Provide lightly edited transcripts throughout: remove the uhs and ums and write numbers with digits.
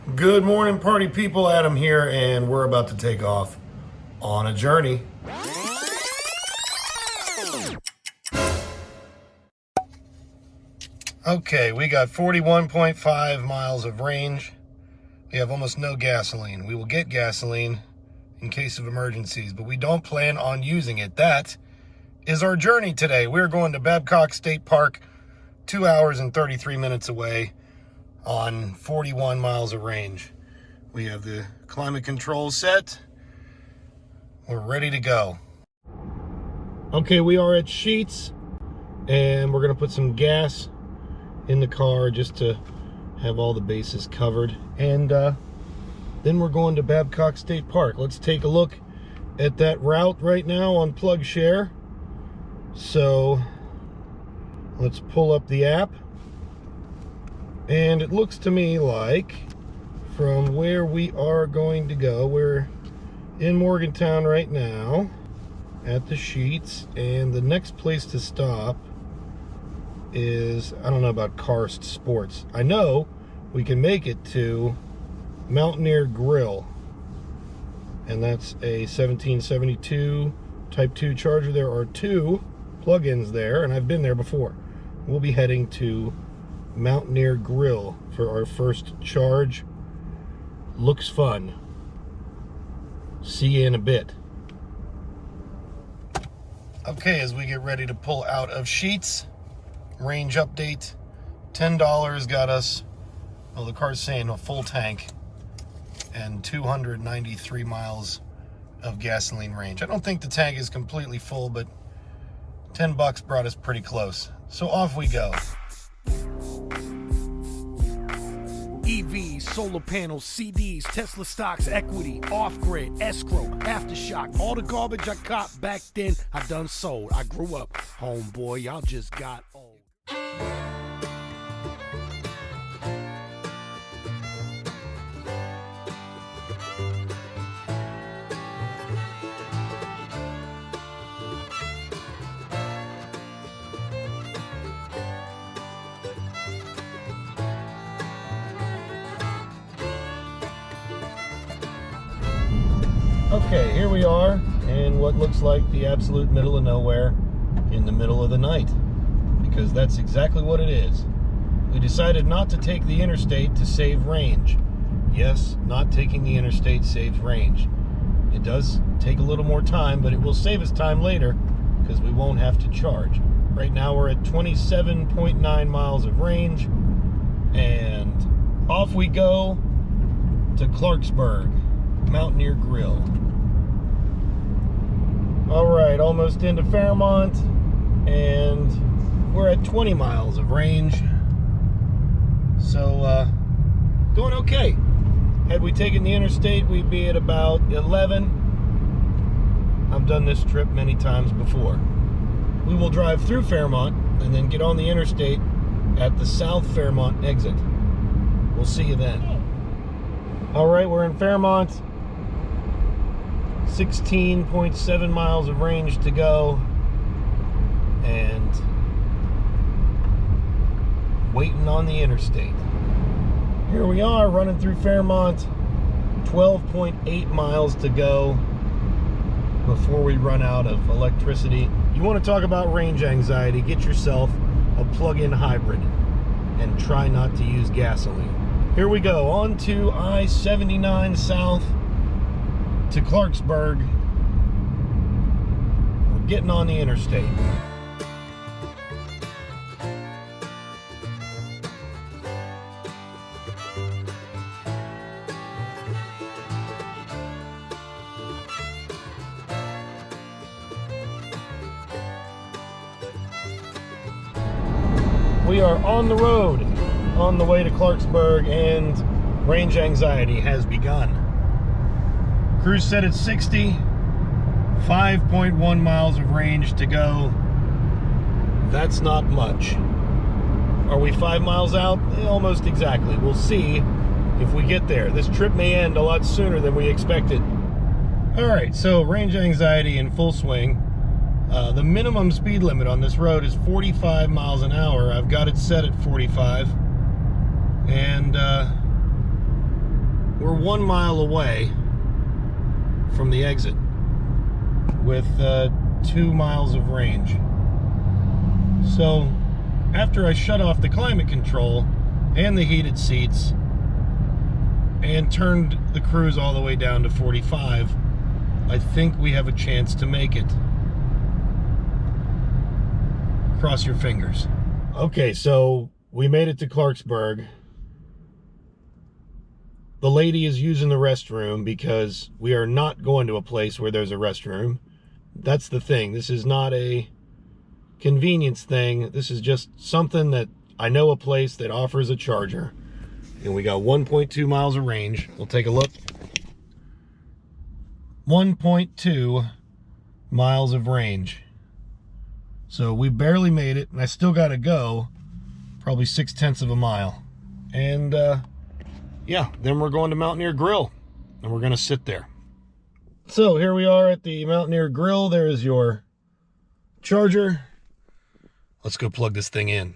Good morning, party people. Adam here, and we're about to take off on a journey. Okay, we got 41.5 miles of range. We have almost no gasoline. We will get gasoline in case of emergencies, but we don't plan on using it. That is our journey today. We're going to Babcock State Park, 2 hours and 33 minutes away on 41 miles of range. We have the climate control set. We're ready to go. Okay, we are at Sheetz, and we're gonna put some gas in the car just to have all the bases covered. And then we're going to Babcock State Park. Let's take a look at that route right now on PlugShare. So let's pull up the app. And it looks to me like from where we are going to go, we're in Morgantown right now at the Sheetz, and the next place to stop is, I don't know about Karst Sports. I know we can make it to Mountaineer Grill, and that's a 1772 Type 2 charger. There are two plug-ins there, and I've been there before. We'll be heading to Mountaineer Grill for our first charge. Looks fun. See you in a bit. Okay, as we get ready to pull out of Sheetz, range update, $10 got us, well, the car's saying a full tank and 293 miles of gasoline range. I don't think the tank is completely full, but $10 brought us pretty close. So off we go. EVs, solar panels, CDs, Tesla stocks, equity, off-grid, escrow, aftershock, all the garbage I caught back then, I done sold. I grew up, homeboy, y'all just got old. Okay, here we are in what looks like the absolute middle of nowhere in the middle of the night, because that's exactly what it is. We decided not to take the interstate to save range. Yes, not taking the interstate saves range. It does take a little more time, but it will save us time later because we won't have to charge. Right now we're at 27.9 miles of range, and off we go to Clarksburg, Mountaineer Grill. All right, almost into Fairmont, and we're at 20 miles of range. So, doing okay. Had we taken the interstate, we'd be at about 11. I've done this trip many times before. We will drive through Fairmont and then get on the interstate at the South Fairmont exit. We'll see you then. All right, we're in Fairmont. 16.7 miles of range to go, and waiting on the interstate. Here we are running through Fairmont. 12.8 miles to go before we run out of electricity. You want to talk about range anxiety, get yourself a plug-in hybrid and try not to use gasoline. Here we go, on to I-79 South to Clarksburg. We're getting on the interstate. We are on the road on the way to Clarksburg, and range anxiety has begun. Cruise set at 60, 5.1 miles of range to go. That's not much. Are we 5 miles out? Almost exactly. We'll see if we get there. This trip may end a lot sooner than we expected. All right, so range anxiety in full swing. The minimum speed limit on this road is 45 miles an hour. I've got it set at 45. And we're 1 mile away from the exit with 2 miles of range. So after I shut off the climate control and the heated seats and turned the cruise all the way down to 45, I think we have a chance to make it. Cross your fingers. Okay, so we made it to Clarksburg. The lady is using the restroom because we are not going to a place where there's a restroom. That's the thing. This is not a convenience thing. This is just something that I know a place that offers a charger. And we got 1.2 miles of range. We'll take a look. 1.2 miles of range. So we barely made it, and I still got to go probably 6/10 of a mile. And yeah, then we're going to Mountaineer Grill, and we're going to sit there. So here we are at the Mountaineer Grill. There is your charger. Let's go plug this thing in.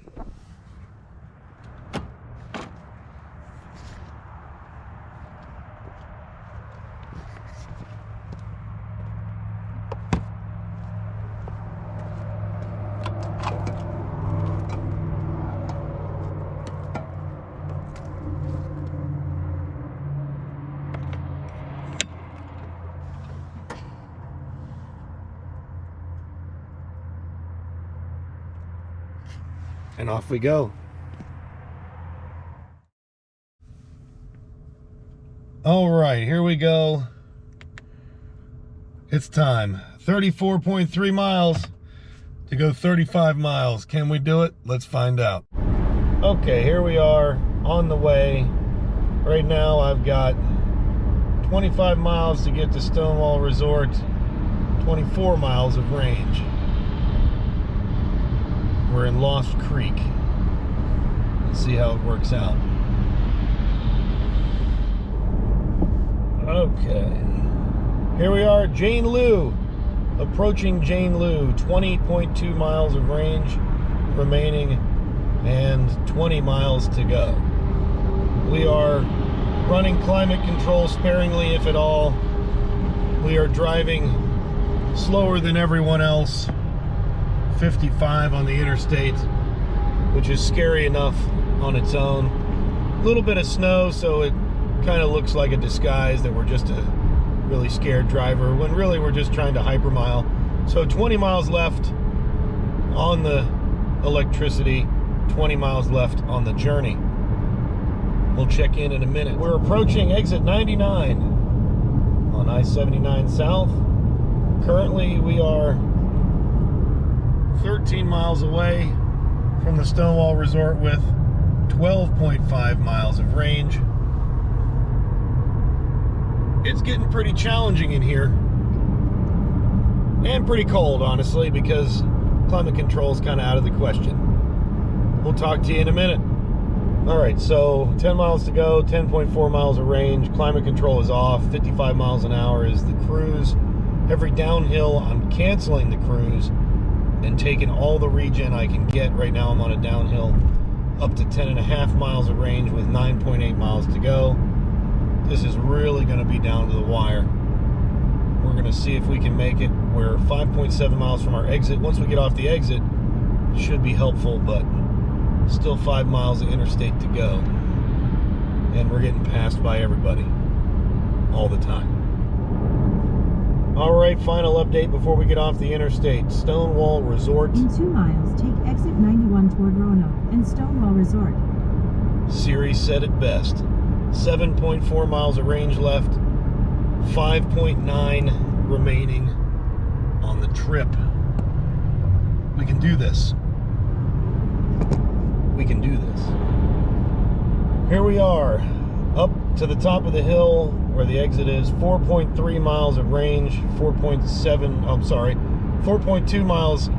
And off we go. All right, here we go. It's time. 34.3 miles to go 35 miles. Can we do it? Let's find out. Okay, here we are on the way. Right now I've got 25 miles to get to Stonewall Resort, 24 miles of range. We're in Lost Creek. Let's see how it works out. Okay. Here we are, Jane Lew. Approaching Jane Lew. 20.2 miles of range remaining and 20 miles to go. We are running climate control sparingly, if at all. We are driving slower than everyone else. 55 on the interstate, which is scary enough on its own. A little bit of snow, so it kind of looks like a disguise that we're just a really scared driver, when really we're just trying to hypermile. So 20 miles left on the electricity, 20 miles left on the journey. We'll check in a minute. We're approaching exit 99 on I-79 South. Currently we are 13 miles away from the Stonewall Resort with 12.5 miles of range. It's getting pretty challenging in here and pretty cold, honestly, because climate control is kind of out of the question. We'll talk to you in a minute. All right, so 10 miles to go, 10.4 miles of range. Climate control is off. 55 miles an hour is the cruise. Every downhill, I'm canceling the cruise and taking all the regen I can get. Right now I'm on a downhill up to 10.5 miles of range with 9.8 miles to go. This is really going to be down to the wire. We're going to see if we can make it. We're 5.7 miles from our exit. Once we get off the exit, it should be helpful, but still 5 miles of interstate to go. And we're getting passed by everybody all the time. All right, final update before we get off the interstate. Stonewall Resort. In 2 miles, take exit 91 toward Roanoke and Stonewall Resort. Siri said it best. 7.4 miles of range left. 5.9 remaining on the trip. We can do this. We can do this. Here we are, up to the top of the hill where the exit is. 4.3 miles of range, 4.2 miles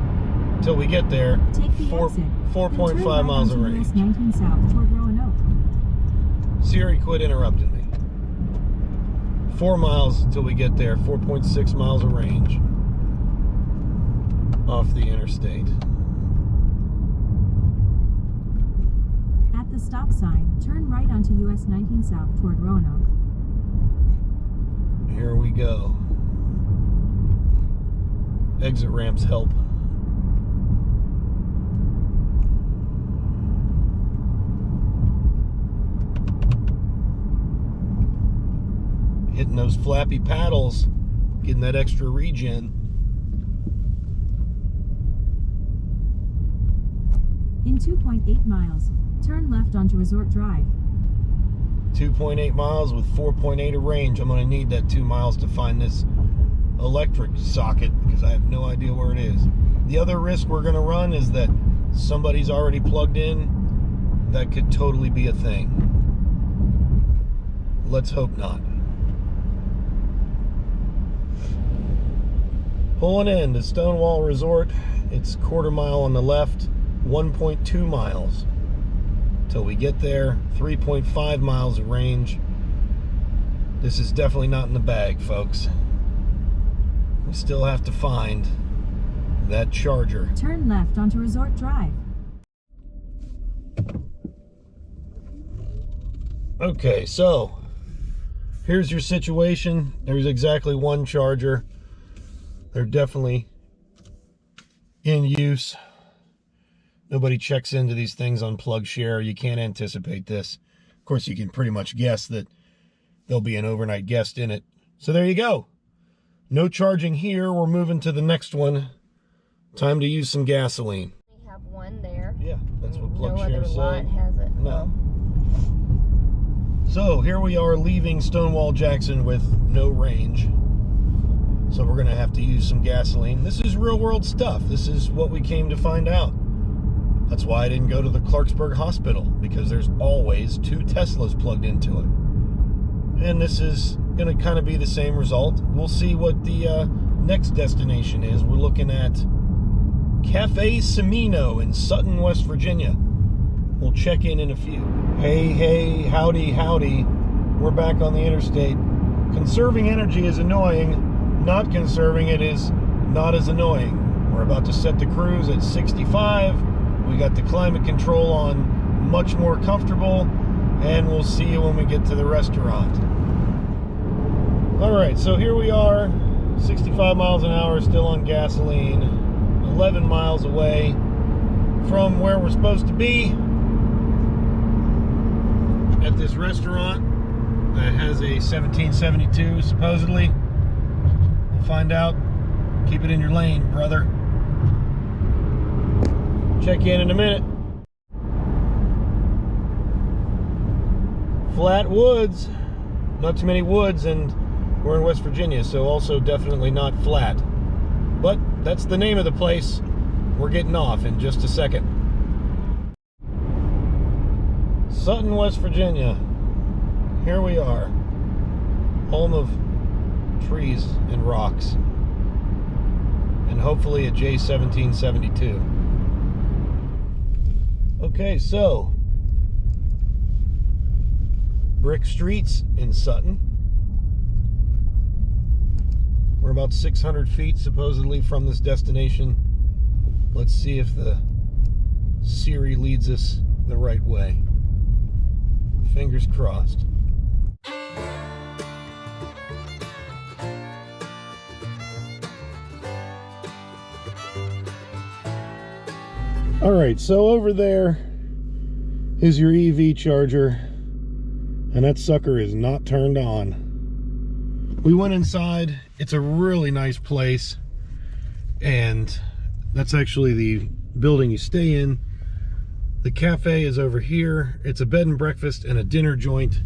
till we get there. Take the exit. 4.5 miles of range. US 19 South toward Roanoke. Siri, quit interrupting me. 4 miles till we get there. 4.6 miles of range off the interstate. At the stop sign, turn right onto US 19 South toward Roanoke. Here we go. Exit ramps help. Hitting those flappy paddles, getting that extra regen. In 2.8 miles, turn left onto Resort Drive. 2.8 miles with 4.8 of range. I'm going to need that 2 miles to find this electric socket because I have no idea where it is. The other risk we're going to run is that somebody's already plugged in. That could totally be a thing. Let's hope not. Pulling in to Stonewall Resort. It's a quarter mile on the left, 1.2 miles till we get there. 3.5 miles of range. This is definitely not in the bag, folks. We still have to find that charger. Turn left onto Resort Drive. Okay, so here's your situation. There's exactly one charger. They're definitely in use. Nobody checks into these things on PlugShare. You can't anticipate this. Of course, you can pretty much guess that there'll be an overnight guest in it. So there you go. No charging here. We're moving to the next one. Time to use some gasoline. We have one there. Yeah, that's what No PlugShare other lot said. has it. No. So here we are leaving Stonewall Jackson with no range. So we're going to have to use some gasoline. This is real world stuff. This is what we came to find out. That's why I didn't go to the Clarksburg Hospital, because there's always 2 Teslas plugged into it. And this is going to kind of be the same result. We'll see what the next destination is. We're looking at Cafe Semino in Sutton, West Virginia. We'll check in a few. Hey, hey, howdy, howdy. We're back on the interstate. Conserving energy is annoying. Not conserving it is not as annoying. We're about to set the cruise at 65. We got the climate control on much more comfortable, and we'll see you when we get to the restaurant. All right, so here we are, 65 miles an hour, still on gasoline, 11 miles away from where we're supposed to be at this restaurant that has a 1772 supposedly. We'll find out. Keep it in your lane, brother. Check in a minute. Flat woods. Not too many woods, and we're in West Virginia, so also definitely not flat. But that's the name of the place. We're getting off in just a second. Sutton, West Virginia. Here we are. Home of trees and rocks. And hopefully a J1772. Okay, so brick streets in Sutton. We're about 600 feet supposedly from this destination. Let's see if the Siri leads us the right way. Fingers crossed. All right, so over there is your EV charger, and that sucker is not turned on. We went inside. It's a really nice place, and that's actually the building you stay in. The cafe is over here. It's a bed and breakfast and a dinner joint.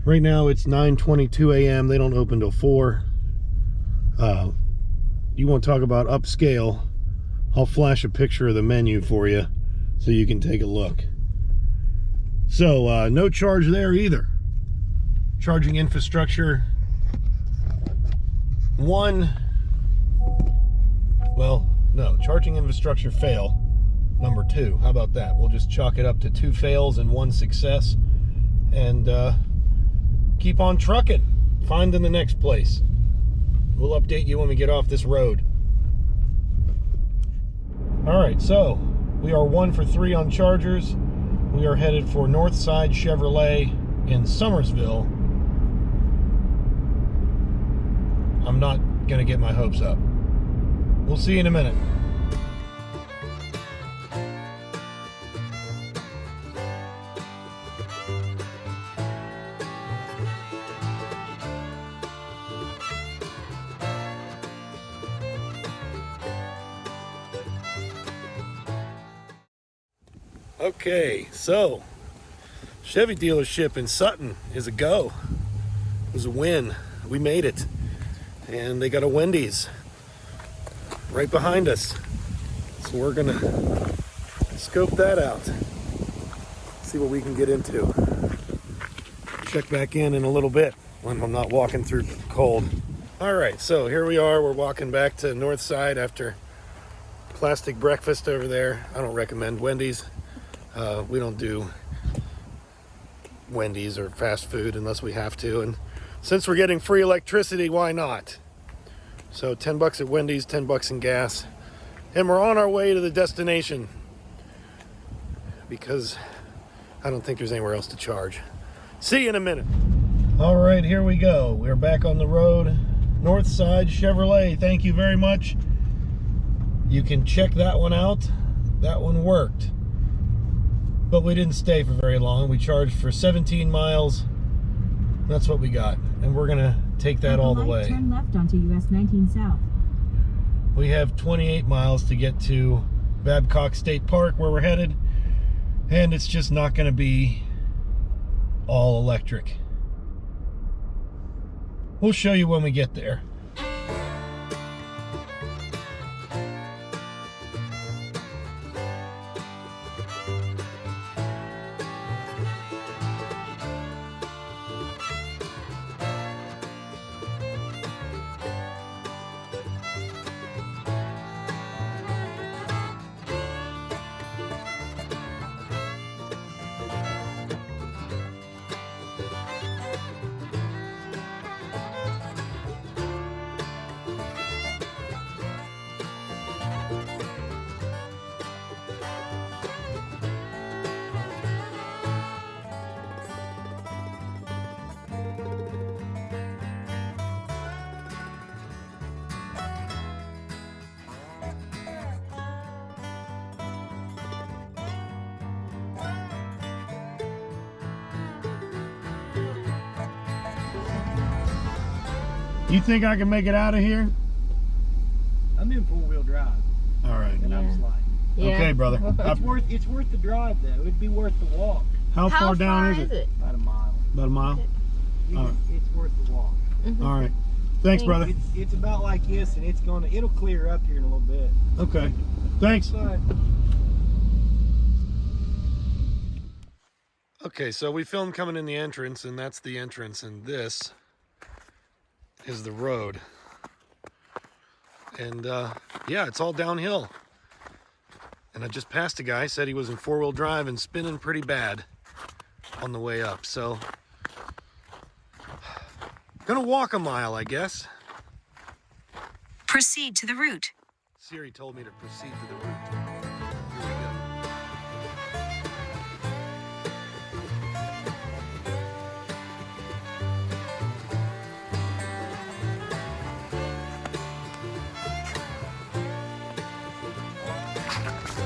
Right now it's 9:22 a.m. They don't open till 4. You want to talk about upscale? I'll flash a picture of the menu for you so you can take a look. So no charge there either. Charging infrastructure. Charging infrastructure fail. Number 2. How about that? We'll just chalk it up to 2 fails and 1 success, and keep on trucking. Finding the next place. We'll update you when we get off this road. Alright, so we are 1 for 3 on chargers. We are headed for Northside Chevrolet in Summersville. I'm not gonna get my hopes up. We'll see you in a minute. Okay, so Chevy dealership in Sutton is a go. It was a win. We made it. And they got a Wendy's right behind us. So we're gonna scope that out. See what we can get into. Check back in a little bit when I'm not walking through cold. All right, so here we are. We're walking back to North Side after plastic breakfast over there. I don't recommend Wendy's. We don't do Wendy's or fast food unless we have to. And since we're getting free electricity, why not? So 10 bucks at Wendy's, 10 bucks in gas. And we're on our way to the destination because I don't think there's anywhere else to charge. See you in a minute. All right, here we go. We're back on the road. North Side Chevrolet, thank you very much. You can check that one out. That one worked. But we didn't stay for very long. We charged for 17 miles. That's what we got. And we're gonna take that all the way. Turn left onto US 19 South. We have 28 miles to get to Babcock State Park where we're headed. And it's just not gonna be all electric. We'll show you when we get there. You think I can make it out of here? I'm in four-wheel drive, All right. and I'm sliding. Yeah. Okay, brother. It's worth the drive though. It'd be worth the walk. How far down is it? About a mile. About a mile? All right. It's worth the walk. All right. Thanks, brother. It's about like this, and it'll clear up here in a little bit. Okay. Thanks. But Okay, so we filmed coming in the entrance, and that's the entrance, and this is the road. And yeah, it's all downhill. And I just passed a guy, said he was in four-wheel drive and spinning pretty bad on the way up. So, gonna walk a mile, I guess. Proceed to the route. Siri told me to proceed to the route. Here we go.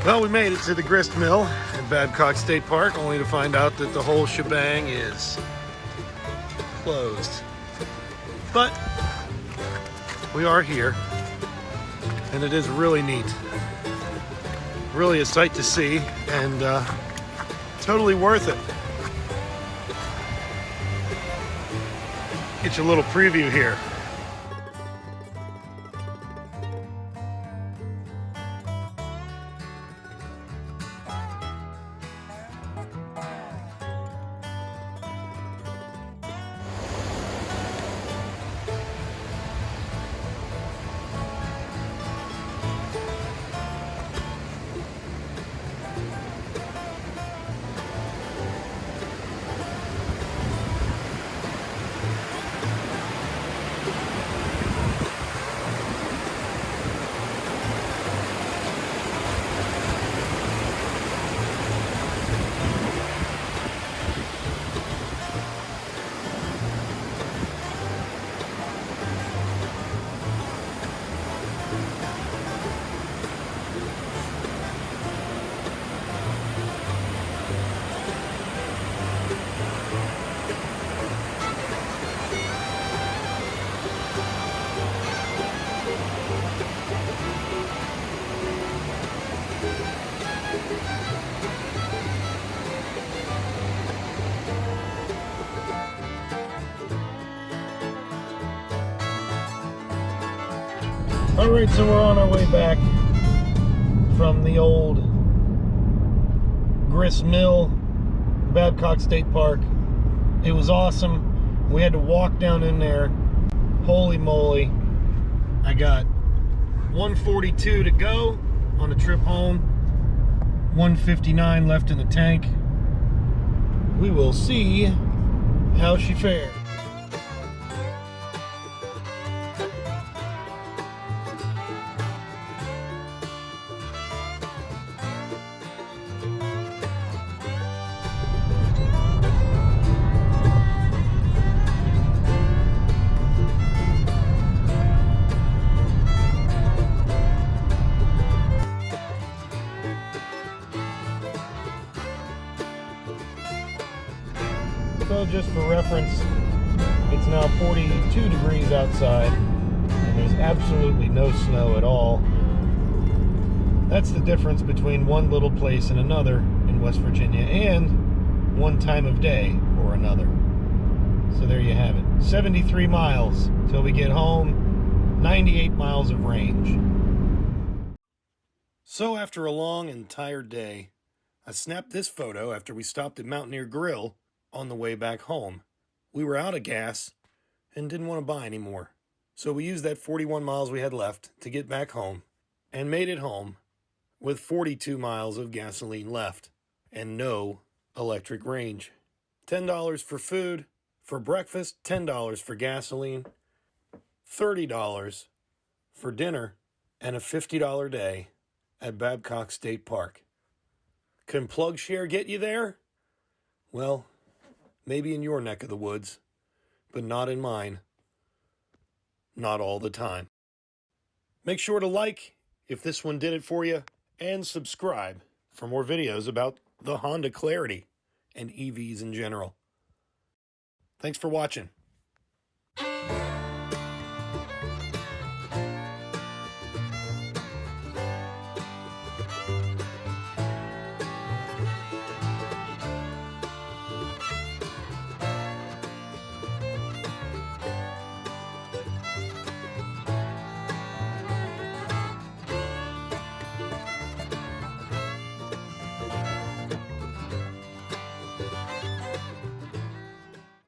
Well, we made it to the grist mill in Babcock State Park, only to find out that the whole shebang is closed. But we are here, and it is really neat. Really a sight to see, and totally worth it. Get you a little preview here. All right, so we're on our way back from the old Grist Mill, Babcock State Park. It was awesome. We had to walk down in there. Holy moly. I got 142 to go on the trip home. 159 left in the tank. We will see how she fared. So just for reference, it's now 42 degrees outside and there's absolutely no snow at all. That's the difference between one little place and another in West Virginia and one time of day or another. So there you have it. 73 miles till we get home, 98 miles of range. So after a long and tired day, I snapped this photo after we stopped at Mountaineer Grill on the way back home. We were out of gas and didn't want to buy any more. So we used that 41 miles we had left to get back home and made it home with 42 miles of gasoline left and no electric range. $10 for food, for breakfast, $10 for gasoline, $30 for dinner, and a $50 day at Babcock State Park. Can PlugShare get you there? Well, maybe in your neck of the woods, but not in mine. Not all the time. Make sure to like if this one did it for you, and subscribe for more videos about the Honda Clarity and EVs in general. Thanks for watching.